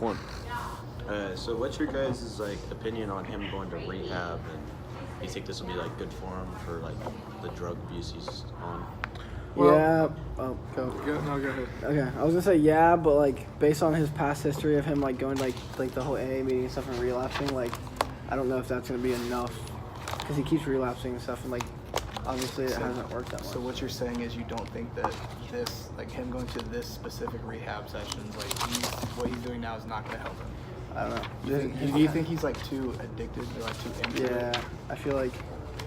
one. So what's your guys' like opinion on him going to rehab, and you think this will be like good for him for like the drug abuse he's on? Well, yeah. Oh, go. No, go ahead. Okay, I was gonna say yeah, but like based on his past history of him like going to, like the whole AA meeting and stuff and relapsing, like I don't know if that's gonna be enough because he keeps relapsing and stuff and like obviously it hasn't worked that much. So what you're saying is you don't think that this, like him going to this specific rehab sessions, like what he's doing now is not going to help him? I don't know. Do you think he's like too addicted or like too into it? Yeah, I feel like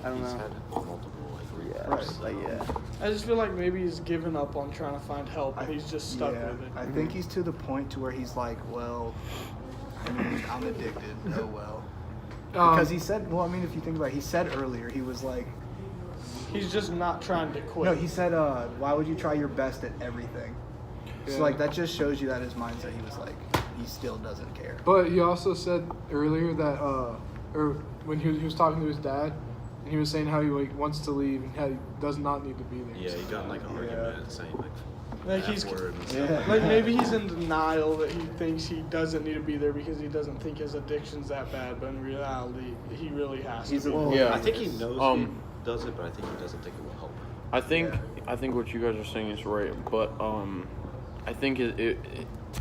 I don't He's know. had multiple like Yeah, relapses. like yeah. I just feel like maybe he's given up on trying to find help and he's just stuck Yeah, with it. I think he's to the point to where he's like, well, I mean, I'm addicted. Oh well. Because he said, well, I mean, if you think about it, he said earlier, he was like, He's just not trying to quit. no, he said, why would you try your best at everything? Yeah. So like that just shows you that his mindset, he was like, he still doesn't care. But he also said earlier that, or when he was talking to his dad, and he was saying how he like wants to leave and how he does not need to be there. Yeah, he got in like an argument saying Like F he's word and stuff. like maybe he's in denial that he thinks he doesn't need to be there because he doesn't think his addiction's that bad, but in reality, he really has to. He's be. a- Yeah. I think he knows he does it, but I think he doesn't think it will help. I think what you guys are saying is right, but I think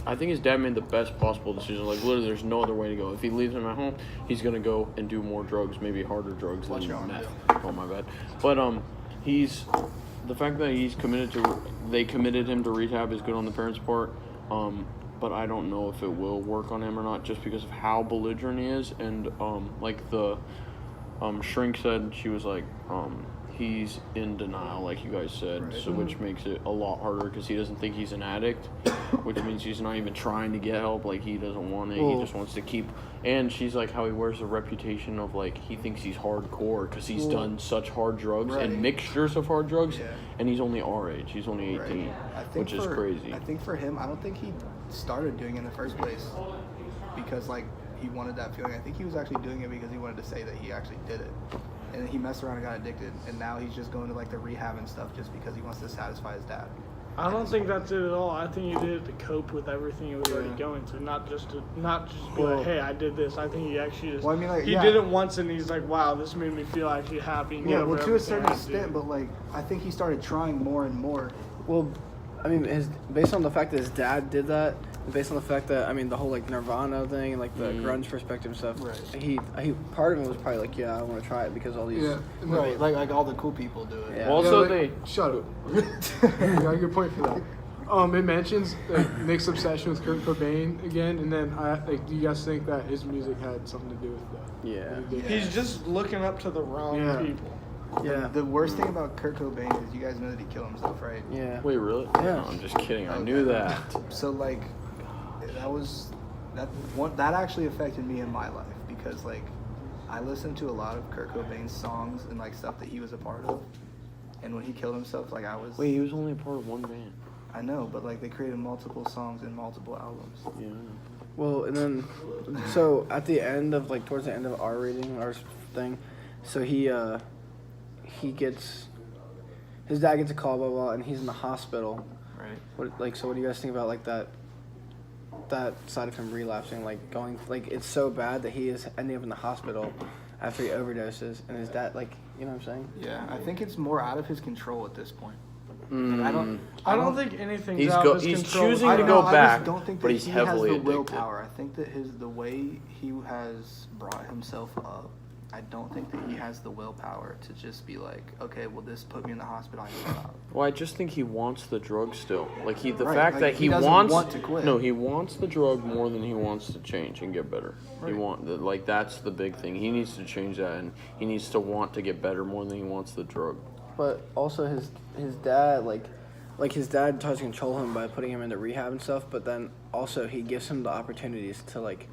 I think his dad made the best possible decision. Like literally, there's no other way to go. If he leaves him at home, he's gonna go and do more drugs, maybe harder drugs Watch than your arm, meth. Bill. Oh my bad. But he's the fact that he's they committed him to rehab is good on the parents' part. But I don't know if it will work on him or not, just because of how belligerent he is, and like the shrink said, she was like he's in denial, like you guys said, Right. so which makes it a lot harder because he doesn't think he's an addict, which means he's not even trying to get help. Like he doesn't want it. He Well- just wants to keep. And she's like how he wears a reputation of like he thinks he's hardcore because he's done such hard drugs Right. and mixtures of hard drugs, Yeah. and he's only our age. He's only 18, Right. I think which is crazy. I think for him, I don't think he started doing it in the first place because like he wanted that feeling. I think he was actually doing it because he wanted to say that he actually did it. And he messed around and got addicted, and now he's just going to like the rehab and stuff just because he wants to satisfy his dad. I don't think that's it at all. I think he did it to cope with everything he was already going through, not just be like, hey, I did this. I think he actually just Well, I mean, like, he yeah. did it once and he's like, wow, this made me feel actually happy. And get Yeah, over well, to a everything certain I had to do. extent, but like I think he started trying more and more. Well, I mean, based on the fact that his dad did that, and based on the fact that I mean the whole like Nirvana thing and like the grunge perspective and stuff. Right. He part of him was probably like, yeah, I want to try it because all these. Yeah. Right, like all the cool people do it. Yeah. Also, Yeah, like, shut up. You got a good point for that. It mentions like, Nick's obsession with Kurt Cobain again, and then do you guys think that his music had something to do with that? Yeah. What he did? He's just looking up to the wrong Yeah. people. Yeah. The worst thing about Kurt Cobain is you guys know that he killed himself, right? Yeah. Wait, really? Yeah. No, I'm just kidding. I Okay. knew that. So like, that actually affected me in my life because like, I listened to a lot of Kurt Cobain's songs and like stuff that he was a part of, and when he killed himself, like I was. Wait, he was only a part of one band. I know, but like they created multiple songs and multiple albums. Yeah. Well, and then, so at the end of like towards the end of our reading, our thing, so he gets his dad gets a call, blah blah, and he's in the hospital. Right. What do you guys think about like that side of him relapsing, like going like it's so bad that he is ending up in the hospital after he overdoses, and his dad like you know what I'm saying? Yeah, I think it's more out of his control at this point. Mm. Like, I don't think anything's He's out go- of his he's control. choosing I to don't go know, I back, just don't think but that he's he heavily has the addicted. willpower. I think that the way he has brought himself up, I don't think that he has the willpower to just be like, okay, well, this put me in the hospital. I need to stop. Well, I just think he wants the drug still. Like the Right, fact like, that he he doesn't wants want to quit. No, he wants the drug more than he wants to change and get better. Right. Like that's the big thing. He needs to change that, and he needs to want to get better more than he wants the drug. But also his dad like his dad tries to control him by putting him into rehab and stuff, but then also he gives him the opportunities to like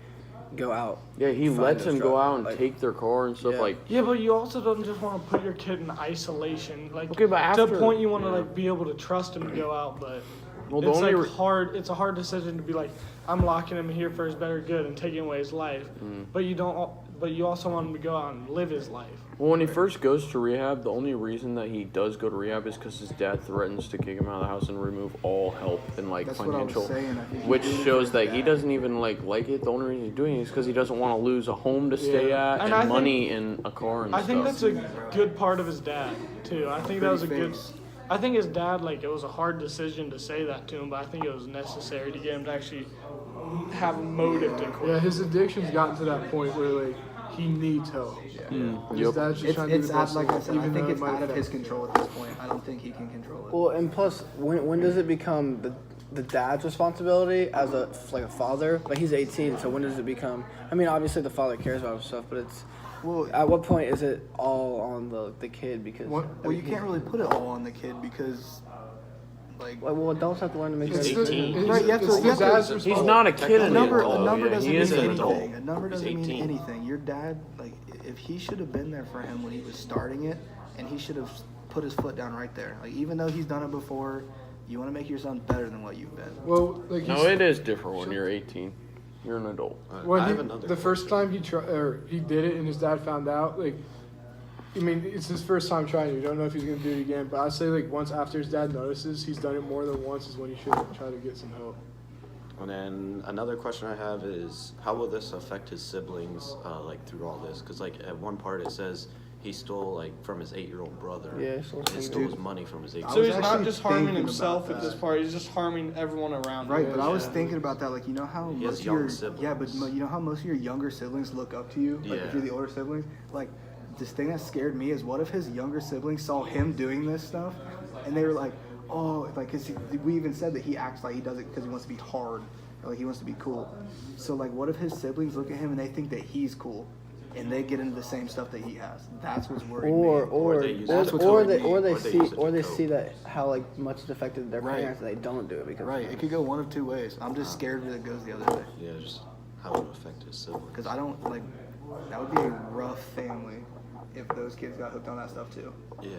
go out. Yeah, he find lets those him go drugs, out and like- take their car and stuff. Yeah. Like Yeah, but you also don't just want to put your kid in isolation. Like Okay, but to after- a point you want to yeah. like be able to trust him to go out, but Well, the it's only like hard. It's a hard decision to be like, I'm locking him here for his better good and taking away his life. Mm. But you don't. but you also want him to go out and live his life. Well, when he first goes to rehab, the only reason that he does go to rehab is because his dad threatens to kick him out of the house and remove all help and like That's what I was financial, saying. I think he which did it for shows his that he dad. doesn't even like it. The only reason he's doing it is because he doesn't want to lose a home to stay Yeah. at And and, I think- money and a car and I think stuff. that's a good part of his dad too. I think that was a Pretty good. face. I think his dad, like, it was a hard decision to say that to him, but I think it was necessary to get him to actually have a motive to quit. Yeah, his addiction's gotten to that point where like he needs help. His Yep. dad's just It's trying to do it's the out, best like thing, I said. I even think though it it's might out of his affect- control at this point. I don't think he can control it. Well, and plus, when does it become the dad's responsibility as a father? Like he's 18, so when does it become? I mean, obviously the father cares about his stuff, but it's Well, at what point is it all on the kid? Because well, you can't really put it all on the kid because, like, well, adults have to learn to make It's their the- He's 18. it's- Right, you have to- it's you the have to- dad's He's responsibility. not a kid a anymore. number, though. a number Yeah, doesn't he mean is an anything. adult. A number He's doesn't mean 18. anything. Your dad, like, if he should have been there for him when he was starting it, and he should have put his foot down right there. Like, even though he's done it before, you want to make your son better than what you've been. Well, like No, he's- it is different when you're 18. You're an adult. When I he, have another the first question. time he did it and his dad found out, like, I mean, it's his first time trying it. You don't know if he's gonna do it again. But I'd say like once after his dad notices he's done it more than once is when he should try to get some help. And then another question I have is, how will this affect his siblings, like through all this? Because like at one part it says he stole like from his 8-year-old brother. Yeah, he stole and from stole dude. his money from his I 8-year-old. So was he's not actually just harming thinking himself about at this that. part; he's just harming everyone around Right, him. but I was Yeah. thinking about that. Like, you know how He has most of young your siblings. yeah, but you know how most of your younger siblings look up to you. Like, Yeah. if you're the older siblings, like this thing that scared me is what if his younger siblings saw him doing this stuff, and they were like, oh, like, cause we even said that he acts like he does it because he wants to be hard, or like he wants to be cool. So like, what if his siblings look at him and they think that he's cool, and they get into the same stuff that he has? That's what's worrying or me. or they use That's it. what's or worrying they me. or they Or they see use it or to they cope. see that how like much it's affected their Right. parents and they don't do it because Right, it could go one of two ways. I'm just scared that it goes the other way. Yeah, just how it would affect his siblings. Because I don't like that would be a rough family if those kids got hooked on that stuff too. Yeah.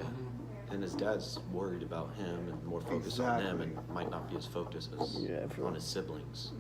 And his dad's worried about him and more focused on him, Exactly. and might not be as focused as Yeah, for on his siblings.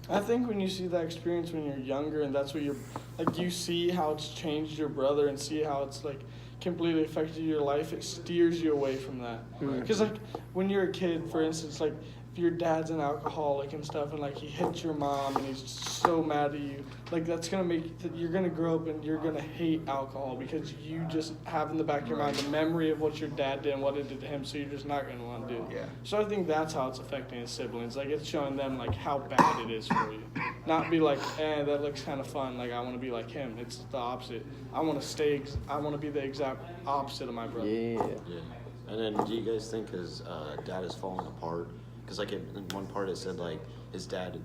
I think when you see that experience when you're younger, and that's what you're like, you see how it's changed your brother, and see how it's like completely affected your life. It steers you away from that. Because like when you're a kid, for instance, like if your dad's an alcoholic and stuff, and like he hits your mom, and he's so mad at you, like that's gonna make you're gonna grow up and you're gonna hate alcohol because you just have in the back of your mind the memory of what your dad did and what it did to him, so you're just not gonna want to do it. Yeah. So I think that's how it's affecting his siblings. Like it's showing them like how bad it is for you. Not be like, that looks kind of fun. Like I want to be like him. It's the opposite. I want to be the exact opposite of my brother. yeah. Yeah. And then do you guys think his dad is falling apart? Because like in one part it said like his dad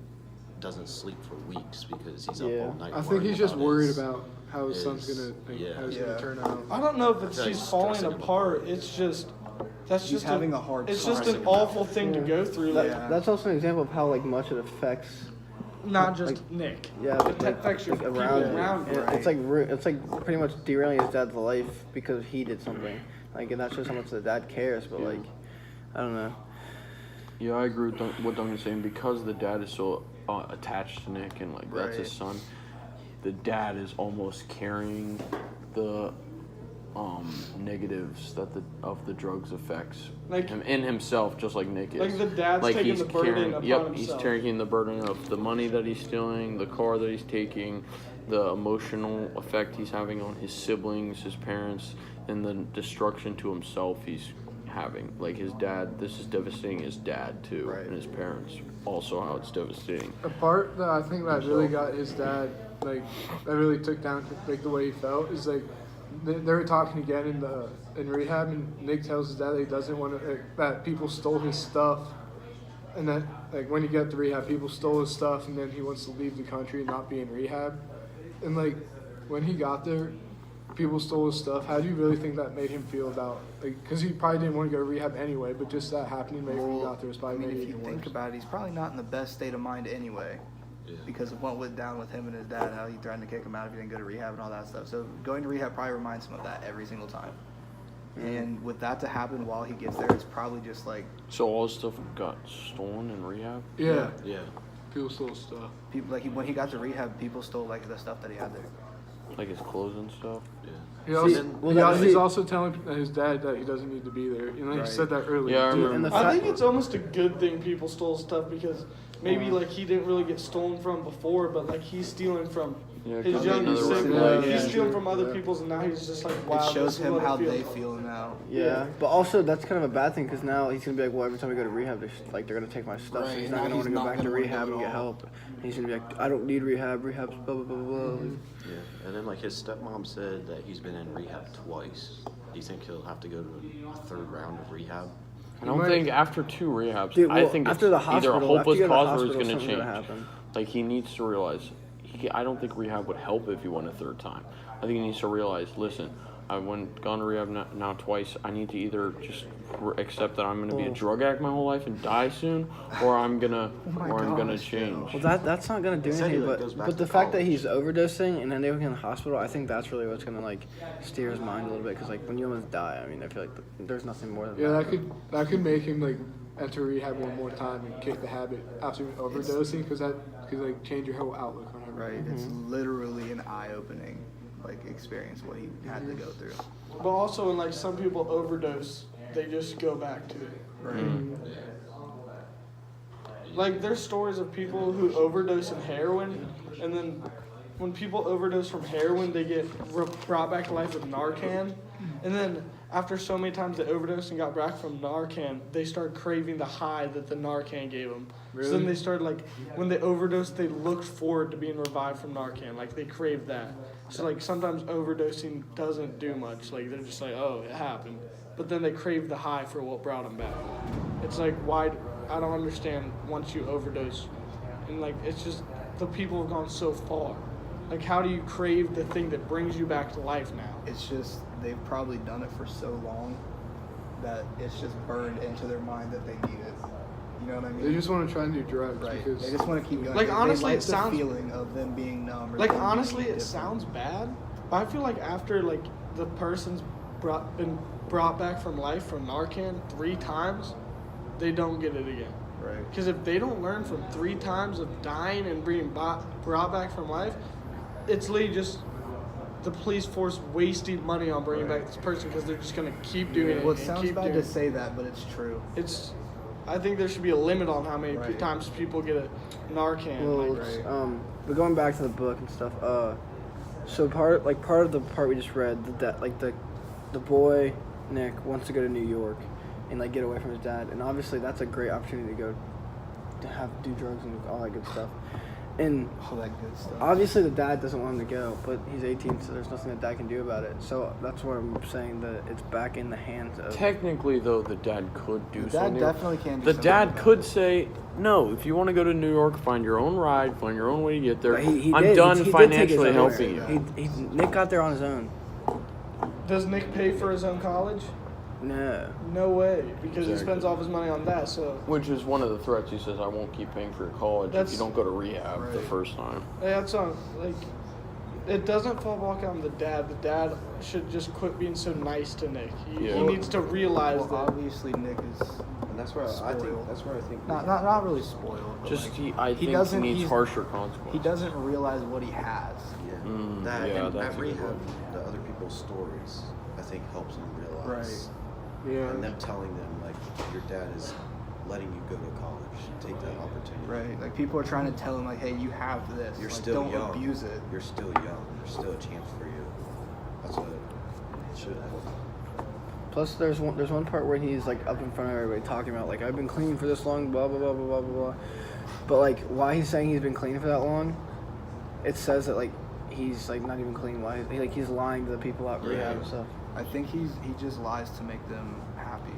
doesn't sleep for weeks because he's up Yeah. all night. I think worrying he's just worried his- about how his son's his- gonna yeah. how he's Yeah. gonna turn out. I don't know if it's Yeah, he's he's falling stressing him apart. apart. It's just that's He's just having a hard It's time. just Stressing an him out. awful thing to go through. Like Yeah. That's also an example of how like much it affects. not just Like- Nick. Yeah, it but, like, affects your like people around around you. you. And it's like pretty much derailing his dad's life because he did something. Like, and that's just how much the dad cares. But like, I don't know. Yeah, I agree with what Duncan's saying. Because the dad is so attached to Nick and like that's his Right. son, the dad is almost carrying the negatives that of the drugs affects Like- him in himself, just like Nick is. Like the dad's taking he's the burden carrying, upon yep, himself. he's taking the burden of the money that he's stealing, the car that he's taking, the emotional effect he's having on his siblings, his parents, and the destruction to himself he's having. Like his dad, this is devastating his dad too, Right. and his parents. Also, how it's devastating. A part that I think that really got his dad, like, that really took down, like, the way he felt is, like, they were talking again in rehab, and Nick tells his dad that he doesn't want to, that people stole his stuff, and that, like, when he got to rehab, people stole his stuff, and then he wants to leave the country and not be in rehab. And, like, when he got there, people stole his stuff. How do you really think that made him feel about, like, because he probably didn't want to go to rehab anyway, but just that happening maybe when he got there was I probably mean, made it if you even think worse. about it, he's probably not in the best state of mind anyway. Yeah. Because of what went down with him and his dad, how he threatened to kick him out if he didn't go to rehab and all that stuff. So going to rehab probably reminds him of that every single time. And with that to happen while he gets there, it's probably just like, So all his stuff got stolen in rehab. Yeah. Yeah. People stole stuff. People like when he got to rehab, people stole like the stuff that he had there. Like his clothes and stuff. Yeah. He also, well, he's also telling his dad that he doesn't need to be there. You know, he Right. said that earlier. Yeah, I too. remember. And the I fact, think it's almost a good thing people stole stuff because maybe like he didn't really get stolen from before, but like he's stealing from Yeah, his could be younger another sibling. red flag. He's Yeah. stealing from other Yeah. people's, and now he's just like, wow. It this shows is him what it how feels they like. feel now. yeah, but also that's kind of a bad thing because now he's gonna be like, well, every time we go to rehab, they're gonna take my stuff. So Right, he's now not gonna he's want to go not back to gonna wanna rehab go and at get all. help. He's gonna be like, I don't need rehab. Rehab's blah blah blah blah. blah. Yeah, and then like his stepmom said that he's been in rehab twice. Do you think he'll have to go to a third round of rehab? I don't think after 2 rehabs. Dude, I well, think it's after the either a hospital, after hopeless you go to the cause or it's hospital, going to something's change. gonna happen. Like he needs to realize. I don't think rehab would help if he went a 3rd time. I think he needs to realize. Listen, I gone to rehab now twice. I need to either just accept that I'm going to be a drug addict my whole life and die soon, or I'm gonna change. Well, that's not gonna do Said he, anything. like, goes back But the to fact that college. he's overdosing and then they were in the hospital, I think that's really what's gonna like steer his mind a little bit. Because like when you almost die, I mean, I feel like there's nothing more than Yeah, that. that could make him like enter rehab one more time and kick the habit after overdosing because that could like change your whole outlook on everything. Right. It's literally an eye-opening like experience what he had to go through. But also, when like some people overdose, they just go back to it. Right. Like there's stories of people who overdose in heroin, and then when people overdose from heroin, they get brought back to life with Narcan, and then after so many times they overdosed and got back from Narcan, they started craving the high that the Narcan gave them. So then Really? they started like when they overdosed, they looked forward to being revived from Narcan, like they craved that. So like sometimes overdosing doesn't do much. Like they're just like, oh, it happened, but then they crave the high for what brought them back. It's like why I don't understand once you overdose, and like it's just the people have gone so far. Like how do you crave the thing that brings you back to life now? It's just they've probably done it for so long that it's just burned into their mind that they need it. You know what I mean? They just want to try new drugs right. because They just want to keep going. Like, They honestly, like it the sounds- feeling of them being numb. Or Like them being honestly, it different. sounds bad, but I feel like after like the person's been brought back from life from Narcan 3 times, they don't get it again. Right. Because if they don't learn from 3 times of dying and being brought back from life, it's literally just the police force wasting money on bringing back this person because they're just gonna keep doing it Well, it and sounds keep bad doing to it. say that, but it's true. It's. I think there should be a limit on how many Right. times people get a Narcan. Well, like, it's, but going back to the book and stuff. So part of the part we just read, the boy Nick wants to go to New York and like get away from his dad, and obviously that's a great opportunity to go to do drugs and all that good stuff. And All that good stuff. obviously the dad doesn't want him to go, but he's 18, so there's nothing that dad can do about it. So that's why I'm saying that it's back in the hands of. Technically, though, the dad could do The dad something. definitely can do The something dad about could it. say, no, if you want to go to New York, find your own ride, find your own way to get there. But he I'm did. done He did take his financially own helping way. you. Nick got there on his own. does Nick pay for his own college? No. No way, because he Exactly. spends all of his money on that. So Which is one of the threats. He says, I won't keep paying for your college if That's- you don't go to rehab the Right. first time. that's on like. It doesn't fall back on the dad. The dad should just quit being so nice to Nick. He Yeah. needs to realize Well, that. obviously Nick is And that's where I think. Spoiled. That's where I think. not really spoiled. But Just, like, I he think doesn't- he needs he's- harsher consequences. he doesn't realize what he has. Yeah. Mm, that yeah, and that's at a good rehab, one. the other people's stories, I think, helps him realize. yeah, And them telling them like your dad is letting you go to college, take that opportunity. Right. Like people are trying to tell him like, hey, you have this. You're like, still don't young. abuse it. You're still young. There's still a chance for you. That's what it should have. Plus, there's one part where he's like up in front of everybody talking about like I've been clean for this long, blah blah blah blah blah blah. But like, why he's saying he's been clean for that long? It says that like he's like not even clean. Why he's lying to the people out rehab and stuff. I think he just lies to make them happy.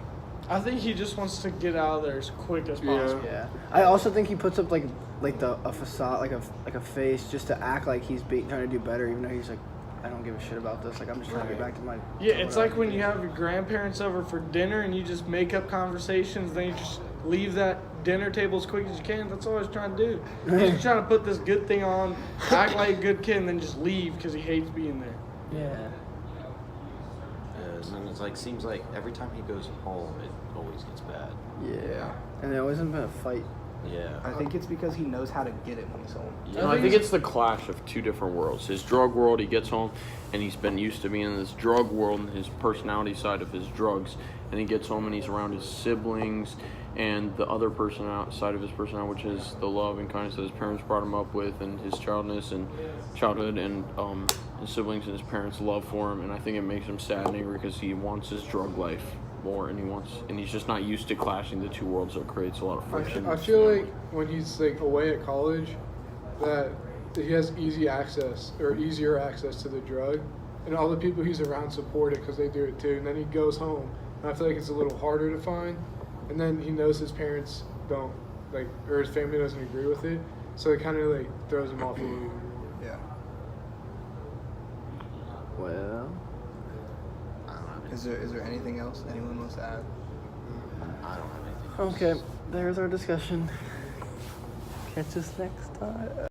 I think he just wants to get out of there as quick as Yeah. possible. Yeah. I also think he puts up like a facade, like a face, just to act like he's trying to do better, even though he's like, I don't give a shit about this. Like I'm just trying to get back to my. Yeah, it's like when you have your grandparents over for dinner and you just make up conversations, then you just leave that dinner table as quick as you can. That's all he's trying to do. He's just trying to put this good thing on, act like a good kid, and then just leave because he hates being there. Yeah. And then it's like seems like every time he goes home, it always gets bad. Yeah. And there wasn't been a fight Yeah. I think it's because he knows how to get it when he's home. You know, I think it's the clash of two different worlds. His drug world, he gets home, and he's been used to being in this drug world and his personality side of his drugs. And he gets home and he's around his siblings and the other person outside of his personality, which is the love and kindness that his parents brought him up with, and his childhood, and his siblings and his parents' love for him. And I think it makes him sad and angry because he wants his drug life more, and he's just not used to clashing the two worlds, so it creates a lot of friction. I feel like when he's like away at college, that he has easier access to the drug, and all the people he's around support it because they do it too. And then he goes home, and I feel like it's a little harder to find. And then he knows his parents don't like, or his family doesn't agree with it, so it kind of like throws him off a loop. Yeah. Well, Is there anything else anyone wants to add? I don't have anything else. okay. There's our discussion. Catch us next time.